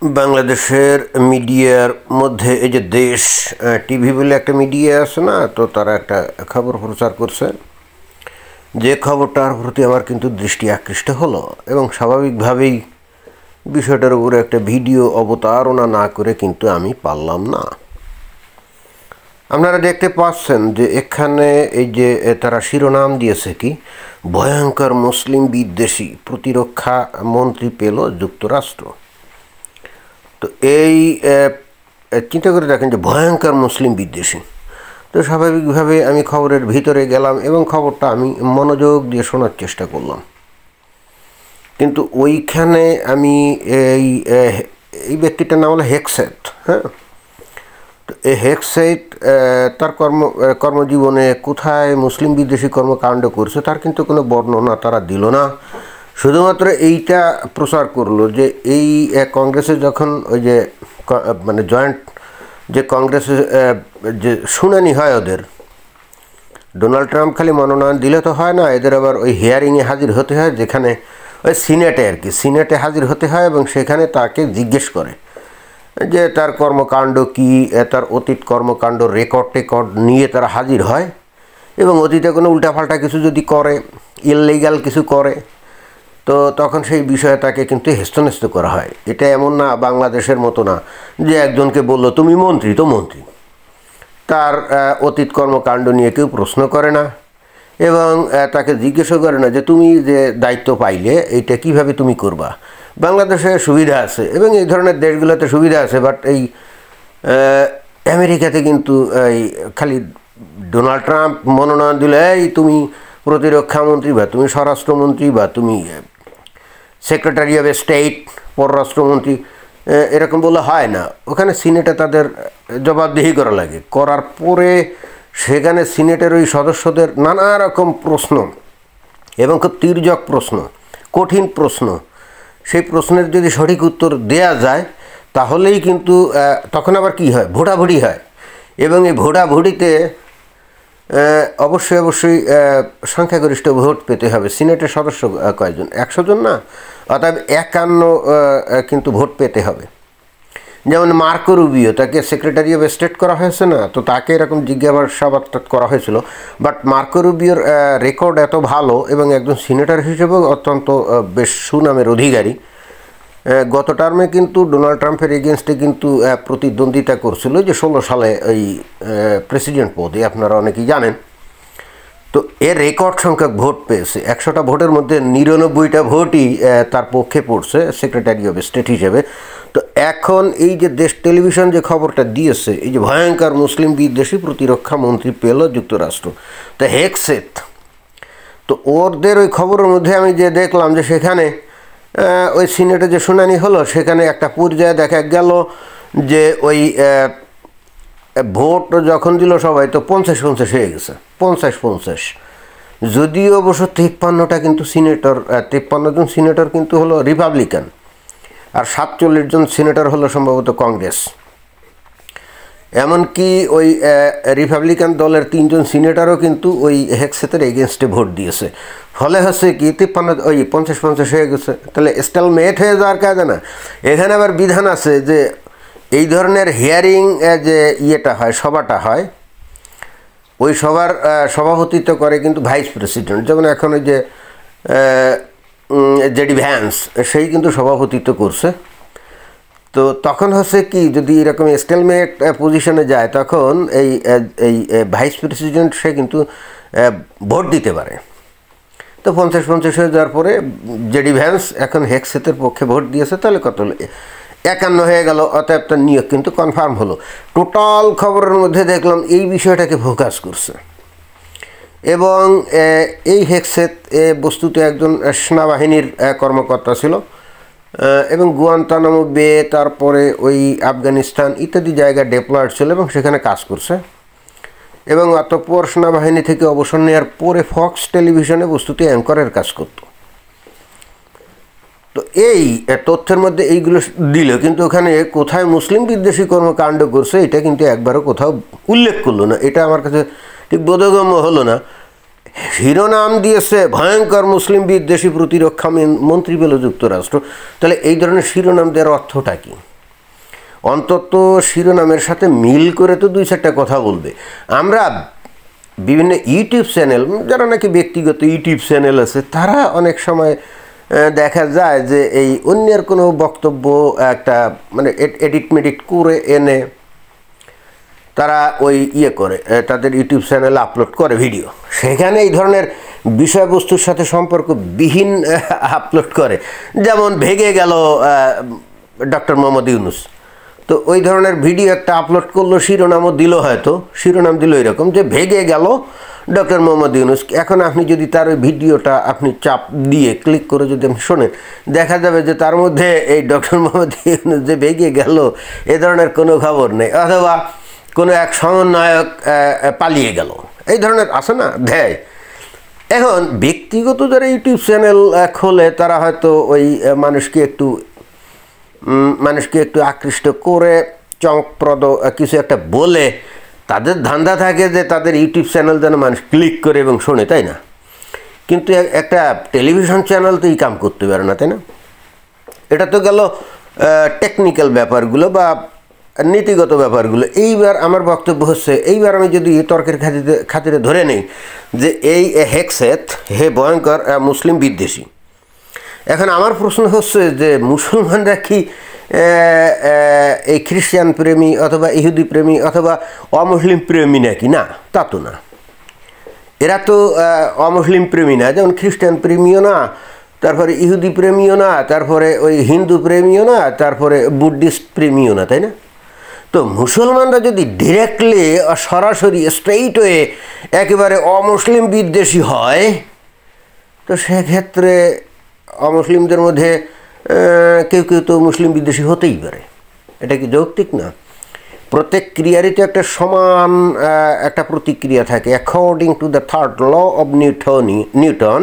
বাংলাদেশের মিডিয়ার মধ্যে এই যে দেশ টিভি বলে একটা মিডিয়া আছে না, তো তারা একটা খবর প্রচার করছে, যে খবরটার প্রতি আমার কিন্তু দৃষ্টি আকৃষ্ট হলো এবং স্বাভাবিকভাবেই বিষয়টার উপরে একটা ভিডিও অবতারণা না করে কিন্তু আমি পারলাম না। আপনারা দেখতে পাচ্ছেন যে এখানে এই যে তারা শিরোনাম দিয়েছে কি, ভয়ঙ্কর মুসলিম বিদ্বেষী প্রতিরক্ষা মন্ত্রী পেল যুক্তরাষ্ট্র। তো এই চিন্তা করে দেখেন যে ভয়ঙ্কর মুসলিম বিদ্বেষী। তো স্বাভাবিকভাবে আমি খবরের ভিতরে গেলাম এবং খবরটা আমি মনোযোগ দিয়ে শোনার চেষ্টা করলাম, কিন্তু ওইখানে আমি এই ব্যক্তিটার নাম হলো হেকসেট। হ্যাঁ, তো এই হেকসেট তার কর্মজীবনে কোথায় মুসলিম বিদ্বেষী কর্মকাণ্ড করছে তার কিন্তু কোনো বর্ণনা তারা দিল না। শুধুমাত্র এইটা প্রচার করলো যে এই কংগ্রেসে যখন ওই যে মানে জয়েন্ট যে কংগ্রেসে যে শুনানি হয়, ওদের ডোনাল্ড ট্রাম্প খালি মনোনয়ন দিলে তো হয় না, এদের আবার ওই হিয়ারিংয়ে হাজির হতে হয়, যেখানে ওই সিনেটে আর কি, সিনেটে হাজির হতে হয় এবং সেখানে তাকে জিজ্ঞেস করে যে তার কর্মকাণ্ড কি, তার অতীত কর্মকাণ্ড রেকর্ড নিয়ে তারা হাজির হয় এবং অতীতে কোনো উল্টাপাল্টা কিছু যদি করে, ইললিগাল কিছু করে, তো তখন সেই বিষয়ে তাকে কিন্তু হেস্তনেস্ত করা হয়। এটা এমন না, বাংলাদেশের মতো না যে একজনকে বলল তুমি মন্ত্রী, তো মন্ত্রী, তার অতীত কর্মকাণ্ড নিয়ে কেউ প্রশ্ন করে না এবং তাকে জিজ্ঞেসও করে না যে তুমি যে দায়িত্ব পাইলে এইটা কিভাবে তুমি করবা। বাংলাদেশে সুবিধা আছে এবং এই ধরনের দেশগুলোতে সুবিধা আছে, বাট এই আমেরিকাতে কিন্তু এই খালি ডোনাল্ড ট্রাম্প মনোনয়ন দিলে এই তুমি প্রতিরক্ষামন্ত্রী বা তুমি স্বরাষ্ট্রমন্ত্রী বা তুমি সেক্রেটারি অফ স্টেট, পররাষ্ট্রমন্ত্রী, এরকম বলে হয় না। ওখানে সিনেটে তাদের জবাবদিহি করা লাগে, করার পরে সেখানে সিনেটের ওই সদস্যদের নানা রকম প্রশ্ন এবং খুব তির্যক প্রশ্ন, কঠিন প্রশ্ন, সেই প্রশ্নের যদি সঠিক উত্তর দেয়া যায় তাহলেই কিন্তু তখন আবার কি হয়, ভোটাভুটি হয় এবং এই ভোটাভুটিতে অবশ্যই সংখ্যাগরিষ্ঠ ভোট পেতে হবে। সিনেটের সদস্য কয়জন, 100 জন না, অর্থাৎ 51 কিন্তু ভোট পেতে হবে। যেমন মার্কো রুবিও, তাকে সেক্রেটারি অফ স্টেট করা হয়েছে না, তো তাকে এরকম জিজ্ঞাসাবাদ করা হয়েছিল, বাট মার্কো রুবিওর রেকর্ড এত ভালো এবং একজন সিনেটর হিসেবেও অত্যন্ত বেশ সুনামের অধিকারী। গত টার্মে কিন্তু ডোনাল্ড ট্রাম্পের এগেনস্টে কিন্তু প্রতিদ্বন্দ্বিতা করছিল যে 16 সালে ওই প্রেসিডেন্ট পদে, আপনারা অনেকেই জানেন। তো এর রেকর্ড সংখ্যক ভোট পেয়েছে, 100টা ভোটের মধ্যে 99টা ভোটই তার পক্ষে পড়ছে সেক্রেটারি অফ স্টেট হিসেবে। তো এখন এই যে দেশ টেলিভিশন যে খবরটা দিয়েছে, এই যে ভয়ঙ্কর মুসলিম বিদ্বেষী প্রতিরক্ষা মন্ত্রী পেল যুক্তরাষ্ট্র, তো হেকসেট, তো ওদের ওই খবরের মধ্যে আমি যে দেখলাম যে সেখানে ওই সিনেটে যে শুনানি হলো সেখানে একটা পর্যায়ে দেখা গেল যে ওই ভোট যখন দিল সবাই, তো 50-50 হয়ে গেছে, 50-50। যদিও অবশ্য 53টা কিন্তু সিনেটর, 53 জন সিনেটর কিন্তু হলো রিপাবলিকান আর 47 জন সিনেটর হলো সম্ভবত কংগ্রেস। এমনকি ওই রিপাবলিকান দলের 3 জন সিনেটরও কিন্তু ওই হেকসেটের এগেনস্টে ভোট দিয়েছে। ফলে হচ্ছে কি 50-50 হয়ে গেছে। তাহলে স্টেলমেট হয়ে যাওয়ার কাজে না। এখানে আবার বিধান আছে যে এই ধরনের হিয়ারিং যে ইয়েটা হয়, সভাটা হয়, ওই সভার সভাপতিত্ব করে কিন্তু ভাইস প্রেসিডেন্ট। যেমন এখন ওই যে জেডি ভ্যান্স, সেই কিন্তু সভাপতিত্ব করছে। তো তখন হচ্ছে কি, যদি এরকম স্টেলমেট পজিশনে যায় তখন এই ভাইস প্রেসিডেন্ট সে কিন্তু ভোট দিতে পারে। তো 50-50 হয়ে যাওয়ার পরে জেডি ভ্যান্স এখন হেকসেটের পক্ষে ভোট দিয়েছে, তাহলে কত হলো, 51 হয়ে গেল, অতএব তার নিয়োগ কিন্তু কনফার্ম হলো। টোটাল খবরের মধ্যে দেখলাম এই বিষয়টাকে ফোকাস করছে এবং এই হেকসেট বস্তুতে একজন সেনাবাহিনীর কর্মকর্তা ছিল এবং গুয়ান্তানামো বে, তারপরে ওই আফগানিস্তান ইত্যাদি জায়গায় ডেপ্লয়েড ছিল এবং সেখানে কাজ করছে এবং অতঃপর সেনাবাহিনী থেকে অবসর নেওয়ার পরে ফক্স টেলিভিশনে বস্তুতে অ্যাঙ্করের কাজ করত। তো এই তথ্যের মধ্যে এইগুলো দিল, কিন্তু ওখানে কোথায় মুসলিম বিদ্বেষী কর্মকাণ্ড করছে এটা কিন্তু একবারও কোথাও উল্লেখ করলো না। এটা আমার কাছে ঠিক বোধগম্য হলো না। শিরোনাম দিয়েছে ভয়ঙ্কর মুসলিম বিদ্বেষী প্রতিরক্ষা মন্ত্রী পেল যুক্তরাষ্ট্র, তাহলে এই ধরনের শিরোনাম দেওয়ার অর্থটা কী? অন্তত শিরোনামের সাথে মিল করে তো 2-4টা কথা বলবে। আমরা বিভিন্ন ইউটিউব চ্যানেল, যারা নাকি ব্যক্তিগত ইউটিউব চ্যানেল আছে, তারা অনেক সময় দেখা যায় যে এই অন্যের কোনো বক্তব্য একটা মানে এডিট মেডিট করে এনে তারা ওই করে তাদের ইউটিউব চ্যানেলে আপলোড করে ভিডিও, সেখানে এই ধরনের বিষয়বস্তুর সাথে সম্পর্কবিহীন আপলোড করে। যেমন ভেগে গেল ডক্টর মোহাম্মদ ইউনূস, তো ওই ধরনের ভিডিও একটা আপলোড করলো, শিরোনামও দিল, হয়তো শিরোনাম দিল এরকম যে ভেগে গেল ডক্টর মোহাম্মদ ইউনূস। এখন আপনি যদি তার ওই ভিডিওটা আপনি চাপ দিয়ে ক্লিক করে যদি আপনি শোনেন, দেখা যাবে যে তার মধ্যে এই ডক্টর মোহাম্মদ ইউনূস যে ভেগে গেল এ ধরনের কোনো খবর নেই, অথবা কোনো এক সমন্বয়ক পালিয়ে গেল, এই ধরনের আছে না দেয়। এখন ব্যক্তিগত যারা ইউটিউব চ্যানেল খোলে, তারা হয়তো ওই মানুষকে একটু আকৃষ্ট করে চমকপ্রদ কিছু একটা বলে, তাদের ধান্দা থাকে যে তাদের ইউটিউব চ্যানেল যেন মানুষ ক্লিক করে এবং শোনে, তাই না? কিন্তু একটা টেলিভিশন চ্যানেল তো এই কাম করতে পারে না, তাই না? এটা তো গেল টেকনিক্যাল ব্যাপারগুলো বা নীতিগত ব্যাপারগুলো। এইবার আমার বক্তব্য হচ্ছে, এইবার আমি যদি তর্কের খাতিরে ধরে নেই যে এই হেকসেথ হে ভয়ঙ্কর মুসলিম বিদ্বেষী। এখন আমার প্রশ্ন হচ্ছে যে মুসলমানরা কি এই খ্রিস্টান প্রেমী অথবা ইহুদি প্রেমী অথবা অমুসলিম প্রেমী নাকি? না, তা তো না। এরা তো অমুসলিম প্রেমী না, যেমন খ্রিস্টান প্রেমীও না, তারপরে ইহুদি প্রেমীও না, তারপরে ওই হিন্দু প্রেমীও না, তারপরে বুদ্ধিস্ট প্রেমীও না, তাই না? তো মুসলমানরা যদি ডিরেক্টলি সরাসরি স্ট্রেইট ওয়ে একেবারে অমুসলিম বিদ্বেষী হয়, তো সেক্ষেত্রে অমুসলিমদের মধ্যে কেউ কেউ তো মুসলিম বিদ্বেষী হতেই পারে। এটা কি যৌক্তিক না? প্রত্যেক ক্রিয়ারই তো একটা সমান একটা প্রতিক্রিয়া থাকে। According to the third law of Newton,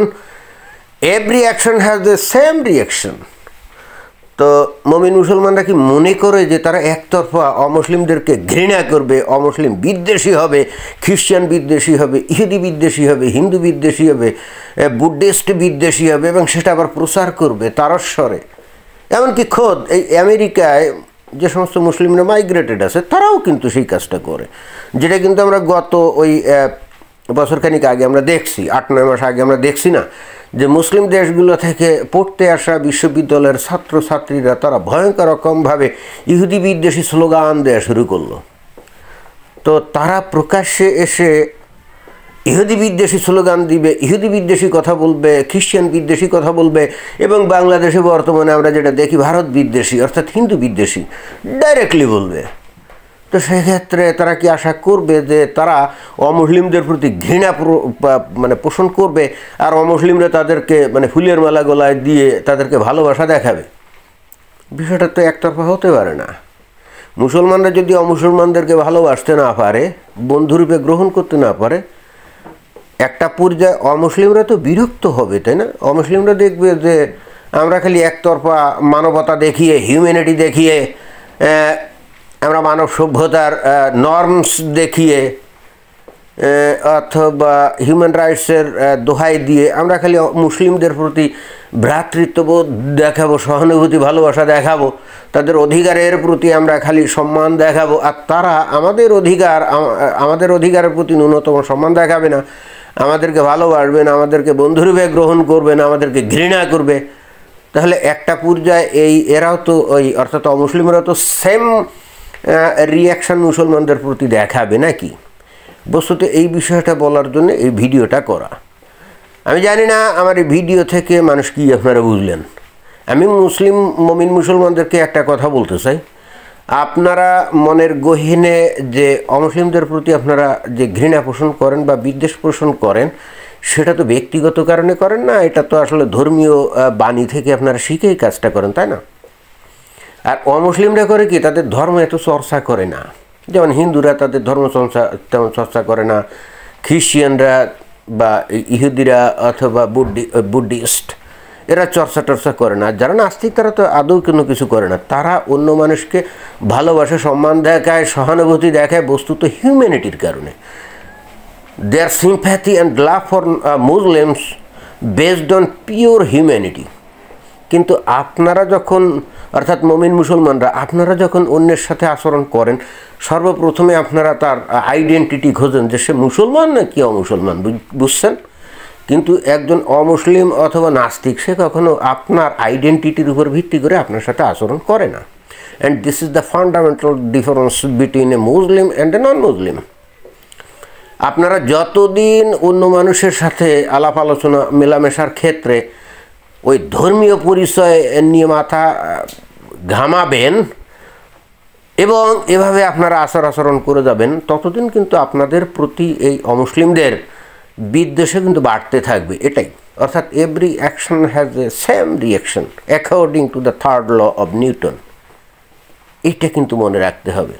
every action has the same reaction. তো মুমিন মুসলমানরা কি মনে করে যে তারা একতরফা অমুসলিমদেরকে ঘৃণা করবে, অমুসলিম বিদ্বেষী হবে, খ্রিস্টান বিদ্বেষী হবে, ইহুদি বিদ্বেষী হবে, হিন্দু বিদ্বেষী হবে, বুদ্ধিস্ট বিদ্বেষী হবে এবং সেটা আবার প্রচার করবে তারস্বরে? এমনকি খোদ এই আমেরিকায় যে সমস্ত মুসলিমরা মাইগ্রেটেড আছে, তারাও কিন্তু সেই কাজটা করে, যেটা কিন্তু আমরা গত ওই বছরখানিক আগে আমরা দেখছি, 8-9 মাস আগে আমরা দেখছি না, যে মুসলিম দেশগুলো থেকে পড়তে আসা বিশ্ববিদ্যালয়ের ছাত্রছাত্রীরা তারা ভয়ঙ্কর রকমভাবে ইহুদি বিদ্বেষী স্লোগান দেওয়া শুরু করলো। তো তারা প্রকাশ্যে এসে ইহুদি বিদ্বেষী স্লোগান দিবে, ইহুদি বিদ্বেষী কথা বলবে, খ্রিস্টান বিদ্বেষী কথা বলবে, এবং বাংলাদেশে বর্তমানে আমরা যেটা দেখি ভারত বিদ্বেষী অর্থাৎ হিন্দু বিদ্বেষী ডাইরেক্টলি বলবে। তো সেক্ষেত্রে তারা কি আশা করবে যে তারা অমুসলিমদের প্রতি ঘৃণা মানে পোষণ করবে আর অমুসলিমরা তাদেরকে মানে ফুলের মালা গলায় দিয়ে তাদেরকে ভালোবাসা দেখাবে? বিষয়টা তো একতরফা হতে পারে না। মুসলমানরা যদি অমুসলমানদেরকে ভালোবাসতে না পারে, বন্ধুরূপে গ্রহণ করতে না পারে, একটা পর্যায়ে অমুসলিমরা তো বিরক্ত হবে, তাই না? অমুসলিমরা দেখবে যে আমরা খালি একতরফা মানবতা দেখিয়ে, হিউম্যানিটি দেখিয়ে, আমরা মানব সভ্যতার নর্মস দেখিয়ে অথবা হিউম্যান রাইটসের দোহাই দিয়ে আমরা খালি মুসলিমদের প্রতি ভ্রাতৃত্ববোধ দেখাবো, সহানুভূতি, ভালোবাসা দেখাবো, তাদের অধিকারের প্রতি আমরা খালি সম্মান দেখাবো, আর তারা আমাদের অধিকারের প্রতি ন্যূনতম সম্মান দেখাবে না, আমাদেরকে ভালোবাসবে না, আমাদেরকে বন্ধুরূপে গ্রহণ করবে না, আমাদেরকে ঘৃণা করবে। তাহলে একটা পর্যায়ে এরাও তো অর্থাৎ অমুসলিমরাও তো সেম রিয়াকশান মুসলমানদের প্রতি দেখাবে নাকি? বস্তুত এই বিষয়টা বলার জন্য এই ভিডিওটা করা। আমি জানি না আমার এই ভিডিও থেকে মানুষ কি আপনারা বুঝলেন। আমি মুমিন মুসলমানদেরকে একটা কথা বলতে চাই, আপনারা মনের গহীনে যে অমুসলিমদের প্রতি আপনারা যে ঘৃণা পোষণ করেন বা বিদ্বেষ পোষণ করেন, সেটা তো ব্যক্তিগত কারণে করেন না, এটা তো আসলে ধর্মীয় বাণী থেকে আপনারা শিখেই কাজটা করেন, তাই না? আর অমুসলিমরা করে কি, তাদের ধর্ম এত চর্চা করে না। যেমন হিন্দুরা তাদের ধর্ম তেমন চর্চা করে না, খ্রিস্টিয়ানরা বা ইহুদিরা অথবা বুদ্ধিস্ট এরা চর্চা করে না। যারা নাস্তিক তারা তো আদৌ কোনো কিছু করে না, তারা অন্য মানুষকে ভালোবাসে, সম্মান দেখায়, সহানুভূতি দেখায় বস্তুত হিউম্যানিটির কারণে। Their sympathy and love for Muslims based on pure humanity. কিন্তু আপনারা যখন অর্থাৎ মুমিন মুসলমানরা আপনারা যখন অন্যের সাথে আচরণ করেন সর্বপ্রথমে আপনারা তার আইডেন্টিটি খোঁজেন যে সে মুসলমান নাকি অমুসলমান, বুঝছেন? কিন্তু একজন অমুসলিম অথবা নাস্তিক সে কখনো আপনার আইডেন্টিটির উপর ভিত্তি করে আপনার সাথে আচরণ করে না। And this is the fundamental difference between a Muslim and a non Muslim. আপনারা যতদিন অন্য মানুষের সাথে আলাপ আলোচনা মেলামেশার ক্ষেত্রে ওই ধর্মীয় পরিচয় নিয়ে মাথা ঘামাবেন এবং এভাবে আপনারা আচরণ করে যাবেন, ততদিন কিন্তু আপনাদের প্রতি এই অমুসলিমদের বিদ্বেষে কিন্তু বাড়তে থাকবে। এটাই অর্থাৎ every action has a same reaction according to the third law of Newton. এইটা কিন্তু মনে রাখতে হবে।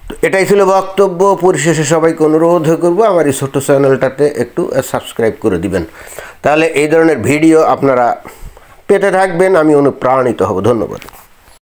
তো এটাই ছিল বক্তব্য। পরিশেষে সবাইকে অনুরোধ করব আমার এই ছোট্ট চ্যানেলটাতে একটু সাবস্ক্রাইব করে দিবেন, তাহলে এই ধরনের ভিডিও আপনারা পেতে থাকবেন, আমি অনুপ্রাণিত হব। ধন্যবাদ।